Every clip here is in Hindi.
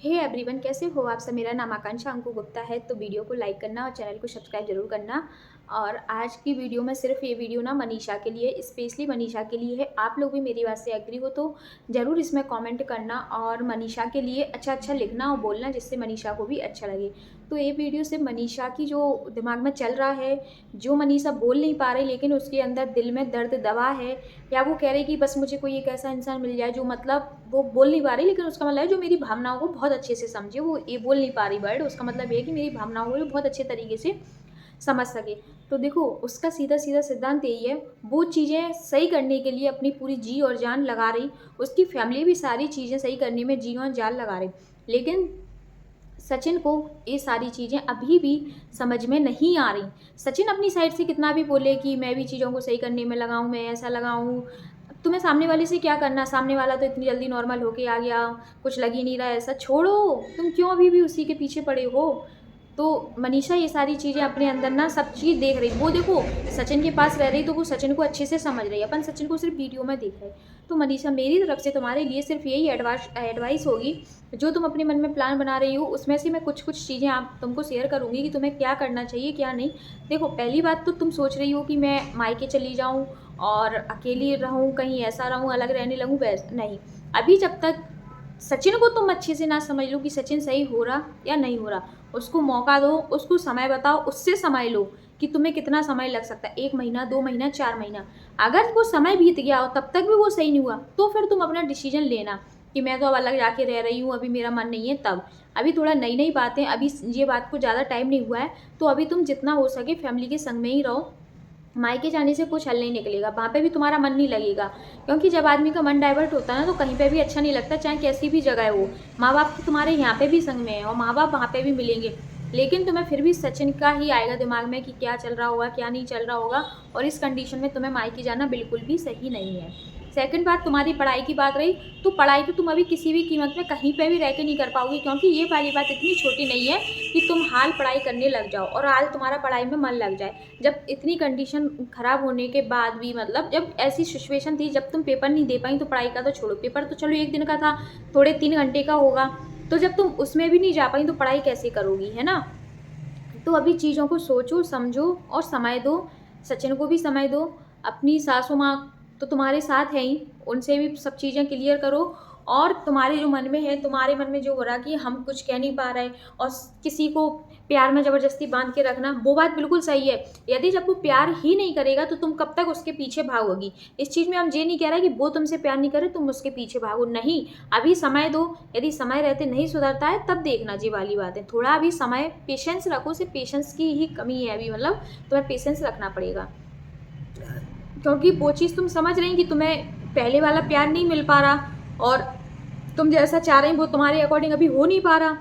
हे एवरीवन, कैसे हो आप सब। मेरा नाम आकांक्षा अंकु गुप्ता है। तो वीडियो को लाइक करना और चैनल को सब्सक्राइब जरूर करना। और आज की वीडियो में सिर्फ ये वीडियो ना मनीषा के लिए, स्पेशली मनीषा के लिए है। आप लोग भी मेरी बात से एग्री हो तो ज़रूर इसमें कमेंट करना और मनीषा के लिए अच्छा अच्छा लिखना और बोलना, जिससे मनीषा को भी अच्छा लगे। तो ये वीडियो सिर्फ मनीषा की जो दिमाग में चल रहा है, जो मनीषा बोल नहीं पा रही लेकिन उसके अंदर दिल में दर्द दबा है, या वो कह रही कि बस मुझे कोई एक ऐसा इंसान मिल जाए जो मतलब वो बोल नहीं पा रही लेकिन उसका मतलब है जो मेरी भावनाओं को बहुत अच्छे से समझे। वो ये बोल नहीं पा रही वर्ड, उसका मतलब ये है कि मेरी भावनाओं को बहुत अच्छे तरीके से समझ सके। तो देखो, उसका सीधा सीधा सिद्धांत यही है, वो चीज़ें सही करने के लिए अपनी पूरी जी और जान लगा रही, उसकी फैमिली भी सारी चीज़ें सही करने में जी और जान लगा रही, लेकिन सचिन को ये सारी चीज़ें अभी भी समझ में नहीं आ रही। सचिन अपनी साइड से कितना भी बोले कि मैं भी चीज़ों को सही करने में लगाऊं, मैं ऐसा लगाऊं, तुम्हें सामने वाले से क्या करना, सामने वाला तो इतनी जल्दी नॉर्मल होके आ गया, कुछ लग ही नहीं रहा, ऐसा छोड़ो, तुम क्यों अभी भी उसी के पीछे पड़े हो। तो मनीषा ये सारी चीज़ें अपने अंदर ना सब चीज़ देख रही। वो देखो, सचिन के पास रह रही तो वो सचिन को अच्छे से समझ रही, अपन सचिन को सिर्फ वीडियो में देख रहे। तो मनीषा, मेरी तरफ से तुम्हारे लिए सिर्फ यही एडवाइस होगी, जो तुम अपने मन में प्लान बना रही हो उसमें से मैं कुछ कुछ चीज़ें आप तुमको शेयर करूँगी कि तुम्हें क्या करना चाहिए क्या नहीं। देखो, पहली बात तो तुम सोच रही हो कि मैं मायके चली जाऊँ और अकेली रहूँ, कहीं ऐसा रहूँ, अलग रहने लगूँ, वैसा नहीं। अभी जब तक सचिन को तुम अच्छे से ना समझ लो कि सचिन सही हो रहा या नहीं हो रहा, उसको मौका दो, उसको समय बताओ, उससे समय लो कि तुम्हें कितना समय लग सकता है, 1 महीना, 2 महीना, 4 महीना। अगर वो समय बीत गया हो तब तक भी वो सही नहीं हुआ तो फिर तुम अपना डिसीजन लेना कि मैं तो अब अलग जाके रह रही हूँ, अभी मेरा मन नहीं है। तब अभी थोड़ा नई नई बातें, अभी ये बात को ज़्यादा टाइम नहीं हुआ है, तो अभी तुम जितना हो सके फैमिली के संग में ही रहो। मायके जाने से कुछ हल नहीं निकलेगा, वहाँ पे भी तुम्हारा मन नहीं लगेगा, क्योंकि जब आदमी का मन डाइवर्ट होता है ना तो कहीं पे भी अच्छा नहीं लगता, चाहे कैसी भी जगह हो। माँ बाप तो तुम्हारे यहाँ पे भी संग में है और माँ बाप वहाँ पे भी मिलेंगे, लेकिन तुम्हें फिर भी सचिन का ही आएगा दिमाग में कि क्या चल रहा होगा क्या नहीं चल रहा होगा, और इस कंडीशन में तुम्हें मायके जाना बिल्कुल भी सही नहीं है। सेकंड बात, तुम्हारी पढ़ाई की बात रही, तो पढ़ाई तो तुम अभी किसी भी कीमत में कहीं पे भी रह के नहीं कर पाओगी, क्योंकि ये वाली बात इतनी छोटी नहीं है कि तुम हाल पढ़ाई करने लग जाओ और हाल तुम्हारा पढ़ाई में मन लग जाए। जब इतनी कंडीशन खराब होने के बाद भी, मतलब जब ऐसी सिचुएशन थी जब तुम पेपर नहीं दे पाई, तो पढ़ाई का तो छोड़ो, पेपर तो चलो 1 दिन का था, थोड़े 3 घंटे का होगा, तो जब तुम उसमें भी नहीं जा पाई तो पढ़ाई कैसे करोगी, है ना। तो अभी चीज़ों को सोचो समझो और समय दो, सचिन को भी समय दो। अपनी सासू माँ तो तुम्हारे साथ है ही, उनसे भी सब चीज़ें क्लियर करो। और तुम्हारे जो मन में है, तुम्हारे मन में जो हो रहा कि हम कुछ कह नहीं पा रहे और किसी को प्यार में ज़बरदस्ती बांध के रखना, वो बात बिल्कुल सही है। यदि जब वो प्यार ही नहीं करेगा तो तुम कब तक उसके पीछे भागोगी। इस चीज़ में हम ये नहीं कह रहे कि वो तुमसे प्यार नहीं करे तुम उसके पीछे भागो, नहीं। अभी समय दो, यदि समय रहते नहीं सुधरता है तब देखना जी वाली बात है। थोड़ा अभी समय, पेशेंस रखो, सिर्फ पेशेंस की ही कमी है अभी, मतलब तुम्हें पेशेंस रखना पड़ेगा, क्योंकि वो चीज़ तुम समझ रही कि तुम्हें पहले वाला प्यार नहीं मिल पा रहा और तुम जैसा चाह रही वो तुम्हारे अकॉर्डिंग अभी हो नहीं पा रहा।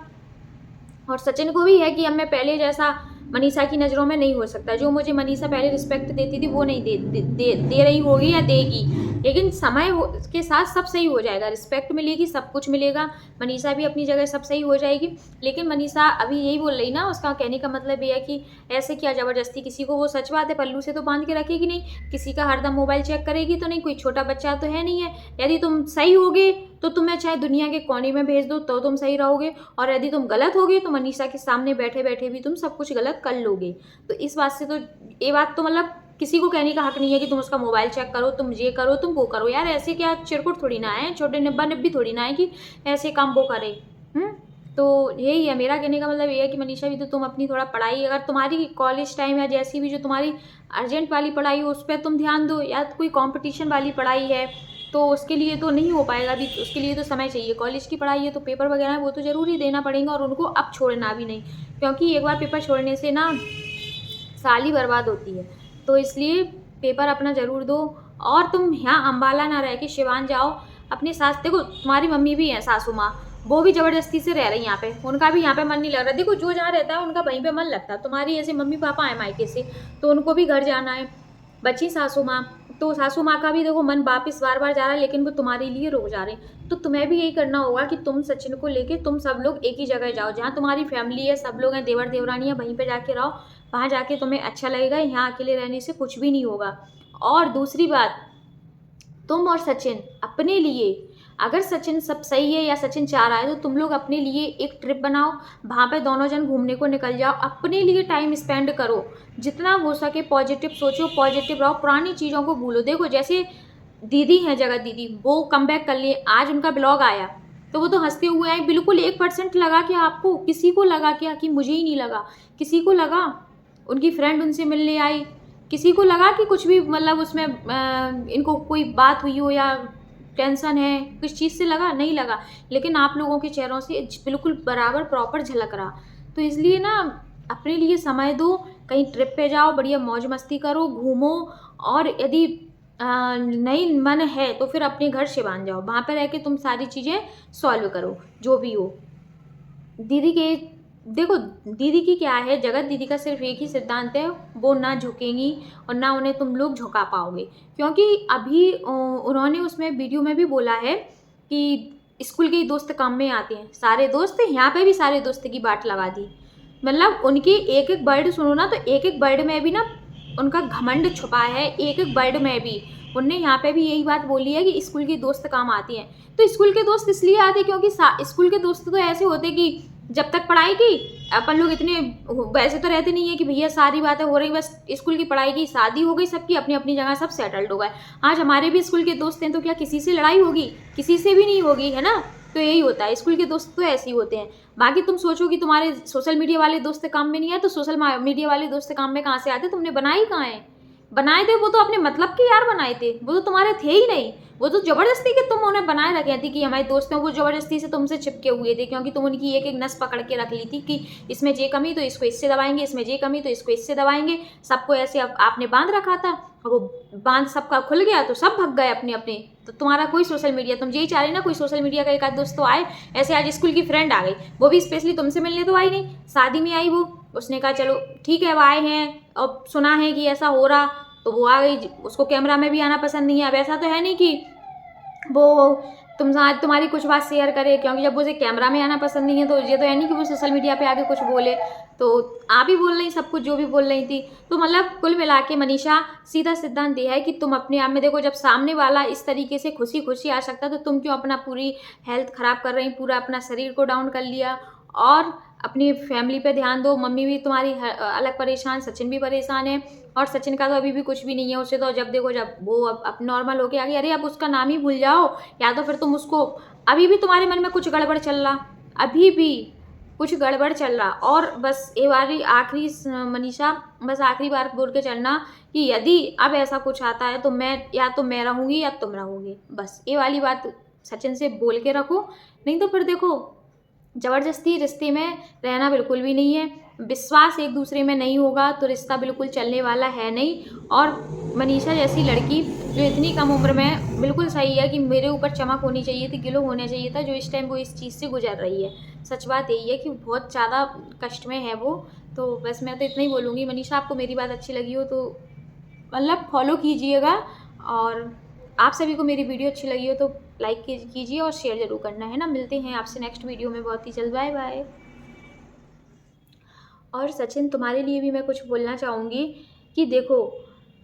और सचिन को भी है कि अब मैं पहले जैसा मनीषा की नज़रों में नहीं हो सकता, जो मुझे मनीषा पहले रिस्पेक्ट देती थी वो नहीं दे रही होगी या देगी, लेकिन समय के साथ सब सही हो जाएगा, रिस्पेक्ट मिलेगी, सब कुछ मिलेगा, मनीषा भी अपनी जगह सब सही हो जाएगी। लेकिन मनीषा अभी यही बोल रही ना, उसका कहने का मतलब ये है कि ऐसे क्या ज़बरदस्ती किसी को, वो सच बात है, पल्लू से तो बांध के रखेगी नहीं, किसी का हरदम मोबाइल चेक करेगी तो नहीं, कोई छोटा बच्चा तो है नहीं है। यदि तुम सही होगे तो तुम्हें चाहे दुनिया के कोने में भेज दो तो तुम सही रहोगे, और यदि तुम गलत होगे तो मनीषा के सामने बैठे बैठे भी तुम सब कुछ गलत कर लोगे। तो इस बात से तो ये बात तो मतलब किसी को कहने का हक नहीं है कि तुम उसका मोबाइल चेक करो, तुम ये करो, तुम वो करो। यार ऐसे क्या चिरकुट थोड़ी ना है, छोटे निब्बा निब्बी थोड़ी ना है कि ऐसे काम वो करे। तो यही है मेरा कहने का मतलब, ये है कि मनीषा भी तो तुम अपनी थोड़ा पढ़ाई, अगर तुम्हारी कॉलेज टाइम या जैसी भी जो तुम्हारी अर्जेंट वाली पढ़ाई हो उस पर तुम ध्यान दो, या कोई कॉम्पिटिशन वाली पढ़ाई है तो उसके लिए तो नहीं हो पाएगा अभी, उसके लिए तो समय चाहिए। कॉलेज की पढ़ाई है तो पेपर वगैरह है वो तो ज़रूरी देना पड़ेगा, और उनको अब छोड़ना भी नहीं, क्योंकि एक बार पेपर छोड़ने से ना साल ही बर्बाद होती है। तो इसलिए पेपर अपना ज़रूर दो, और तुम यहाँ अम्बाला ना रह के शिवान जाओ अपने सास। देखो, तुम्हारी मम्मी भी है सासू माँ, वो भी ज़बरदस्ती से रह रही यहाँ पे, उनका भी यहाँ पे मन नहीं लग रहा। देखो, जो जहाँ रहता है उनका वहीं पे मन लगता है। तुम्हारी ऐसे मम्मी पापा है मायके से तो उनको भी घर जाना है, बची सासू माँ, तो सासू माँ का भी देखो मन वापस बार बार जा रहा है, लेकिन वो तुम्हारे लिए रुक जा रहे हैं। तो तुम्हें भी यही करना होगा कि तुम सचिन को लेके तुम सब लोग एक ही जगह जाओ, जहाँ तुम्हारी फैमिली है, सब लोग हैं, देवर देवरानी है, वहीं पे जाके रहो, वहाँ जाके तुम्हें अच्छा लगेगा। यहाँ अकेले रहने से कुछ भी नहीं होगा। और दूसरी बात, तुम और सचिन अपने लिए अगर सचिन सब सही है या सचिन चाह रहा है तो तुम लोग अपने लिए एक ट्रिप बनाओ, वहाँ पे दोनों जन घूमने को निकल जाओ, अपने लिए टाइम स्पेंड करो, जितना हो सके पॉजिटिव सोचो, पॉजिटिव रहो, पुरानी चीज़ों को भूलो। देखो जैसे दीदी हैं जगत दीदी, वो कम बैक कर लिए, आज उनका ब्लॉग आया तो वो तो हंसते हुए आए, बिल्कुल 1% लगा क्या आपको, किसी को लगा क्या कि मुझे ही नहीं लगा, किसी को लगा उनकी फ्रेंड उनसे मिलने आई, किसी को लगा कि कुछ भी मतलब उसमें इनको कोई बात हुई हो या टेंशन है किस चीज़ से, लगा नहीं लगा, लेकिन आप लोगों के चेहरों से बिल्कुल बराबर प्रॉपर झलक रहा। तो इसलिए ना अपने लिए समय दो, कहीं ट्रिप पे जाओ, बढ़िया मौज मस्ती करो, घूमो, और यदि नहीं मन है तो फिर अपने घर शिवान जाओ, वहाँ पर रह के तुम सारी चीज़ें सॉल्व करो जो भी हो। दीदी के देखो दीदी की क्या है, जगत दीदी का सिर्फ एक ही सिद्धांत है, वो ना झुकेंगी और ना उन्हें तुम लोग झुका पाओगे, क्योंकि अभी उन्होंने उसमें वीडियो में भी बोला है कि स्कूल के ही दोस्त काम में आते हैं, सारे दोस्त यहाँ पे भी सारे दोस्त की बात लगा दी। मतलब उनकी एक एक वर्ड सुनो ना, तो एक एक वर्ड में भी ना उनका घमंड छुपा है, एक एक वर्ड में भी उनने यहाँ पे भी यही बात बोली है कि स्कूल के दोस्त काम आती हैं। तो स्कूल के दोस्त इसलिए आते क्योंकि स्कूल के दोस्त तो ऐसे होते कि जब तक पढ़ाई की अपन लोग इतने वैसे तो रहते नहीं है कि भैया सारी बातें हो रही, बस स्कूल की पढ़ाई की, शादी हो गई सबकी, अपनी अपनी जगह सब सेटल्ड हो गए। आज हमारे भी स्कूल के दोस्त हैं तो क्या किसी से लड़ाई होगी, किसी से भी नहीं होगी, है ना। तो यही होता है, स्कूल के दोस्त तो ऐसे ही होते हैं। बाकी तुम सोचो कि तुम्हारे सोशल मीडिया वाले दोस्त काम में नहीं आए, तो सोशल मीडिया वाले दोस्त काम में कहाँ से आते, तुमने बनाए कहाँ है, बनाए थे वो तो अपने मतलब के यार बनाए थे, वो तो तुम्हारे थे ही नहीं, वो तो जबरदस्ती के तुम उन्हें बनाए रखे थे कि हमारे दोस्त हैं, वो जबरदस्ती से तुमसे चिपके हुए थे, क्योंकि तुम उनकी एक एक नस पकड़ के रख ली थी कि इसमें ये कमी तो इसको इससे दबाएंगे, इसमें ये कमी तो इसको इससे दबाएंगे, सबको ऐसे आपने बांध रखा था, और वो बांध सबका खुल गया तो सब भग गए अपने अपने। तो तुम्हारा कोई सोशल मीडिया, तुम यही चाह रहे ना कोई सोशल मीडिया का एक आध दोस्त तो आए, ऐसे आज स्कूल की फ्रेंड आ गई, वो भी स्पेशली तुमसे मिलने तो आई नहीं, शादी में आई वो, उसने कहा चलो ठीक है वो आए हैं और सुना है कि ऐसा हो रहा तो वो आ गई, उसको कैमरा में भी आना पसंद नहीं है। अब ऐसा तो है नहीं कि वो तुम्हारी कुछ बात शेयर करे, क्योंकि जब उसे कैमरा में आना पसंद नहीं है तो ये तो है नहीं कि वो सोशल मीडिया पे आके कुछ बोले। तो आप ही बोल रही सब कुछ जो भी बोल रही थी। तो मतलब कुल मिला के मनीषा सीधा सिद्धांत ये है कि तुम अपने आप में देखो, जब सामने वाला इस तरीके से खुशी खुशी आ सकता तो तुम क्यों अपना पूरी हेल्थ ख़राब कर रही, पूरा अपना शरीर को डाउन कर लिया। और अपनी फैमिली पे ध्यान दो, मम्मी भी तुम्हारी अलग परेशान, सचिन भी परेशान है, और सचिन का तो अभी भी कुछ भी नहीं है, उसे तो जब देखो जब वो अब नॉर्मल हो के आ गई, अरे अब उसका नाम ही भूल जाओ, या तो फिर तुम उसको, अभी भी तुम्हारे मन में कुछ गड़बड़ चल रहा, अभी भी कुछ गड़बड़ चल रहा। और बस ये बारी आखिरी मनीषा, बस आखिरी बार बोल के चलना कि यदि अब ऐसा कुछ आता है तो मैं या तो मैं रहूँगी या तुम रहोगे, बस ये वाली बात सचिन से बोल के रखो। नहीं तो फिर देखो ज़बरदस्ती रिश्ते में रहना बिल्कुल भी नहीं है, विश्वास एक दूसरे में नहीं होगा तो रिश्ता बिल्कुल चलने वाला है नहीं। और मनीषा जैसी लड़की जो इतनी कम उम्र में, बिल्कुल सही है कि मेरे ऊपर चमक होनी चाहिए थी, गिलो होना चाहिए था, जो इस टाइम वो इस चीज़ से गुजर रही है। सच बात यही है कि बहुत ज़्यादा कष्ट में है वो। तो बस मैं तो इतना ही बोलूँगी। मनीषा आपको मेरी बात अच्छी लगी हो तो मतलब फॉलो कीजिएगा, और आप सभी को मेरी वीडियो अच्छी लगी हो तो लाइक कीजिए और शेयर ज़रूर करना, है ना। मिलते हैं आपसे नेक्स्ट वीडियो में बहुत ही जल्द, बाय बाय। और सचिन तुम्हारे लिए भी मैं कुछ बोलना चाहूँगी कि देखो,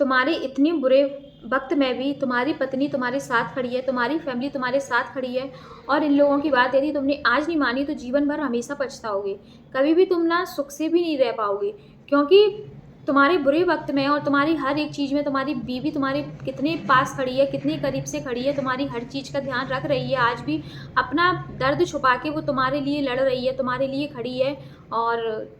तुम्हारे इतने बुरे वक्त में भी तुम्हारी पत्नी तुम्हारे साथ खड़ी है, तुम्हारी फैमिली तुम्हारे साथ खड़ी है, और इन लोगों की बात यदि तुमने आज नहीं मानी तो जीवन भर हमेशा पछताओगे, कभी भी तुम ना सुख से भी नहीं रह पाओगे। क्योंकि तुम्हारे बुरे वक्त में और तुम्हारी हर एक चीज़ में तुम्हारी बीवी तुम्हारे कितने पास खड़ी है, कितने करीब से खड़ी है, तुम्हारी हर चीज़ का ध्यान रख रही है, आज भी अपना दर्द छुपा के वो तुम्हारे लिए लड़ रही है, तुम्हारे लिए खड़ी है। और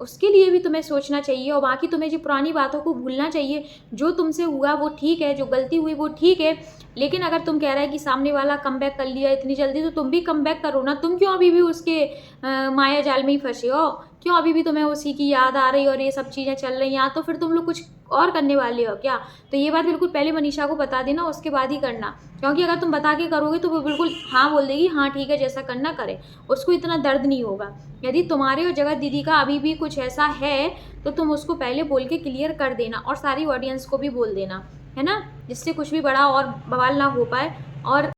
उसके लिए भी तुम्हें सोचना चाहिए, और बाकी तुम्हें जो पुरानी बातों को भूलना चाहिए। जो तुमसे हुआ वो ठीक है, जो गलती हुई वो ठीक है, लेकिन अगर तुम कह रहे हैं कि सामने वाला कम बैक कर लिया इतनी जल्दी, तो तुम भी कम बैक करो ना। तुम क्यों अभी भी उसके माया जाल में ही फंसे हो, क्यों अभी भी तुम्हें उसी की याद आ रही और ये सब चीज़ें चल रही हैं, तो फिर तुम लोग कुछ और करने वाले हो क्या। तो ये बात बिल्कुल पहले मनीषा को बता देना, उसके बाद ही करना, क्योंकि अगर तुम बता के करोगे तो वो बिल्कुल हाँ बोल देगी, हाँ ठीक है जैसा करना करे, उसको इतना दर्द नहीं होगा। यदि तुम्हारे और जगत दीदी का अभी भी कुछ ऐसा है तो तुम उसको पहले बोल के क्लियर कर देना, और सारी ऑडियंस को भी बोल देना, है ना, जिससे कुछ भी बड़ा और बवाल ना हो पाए। और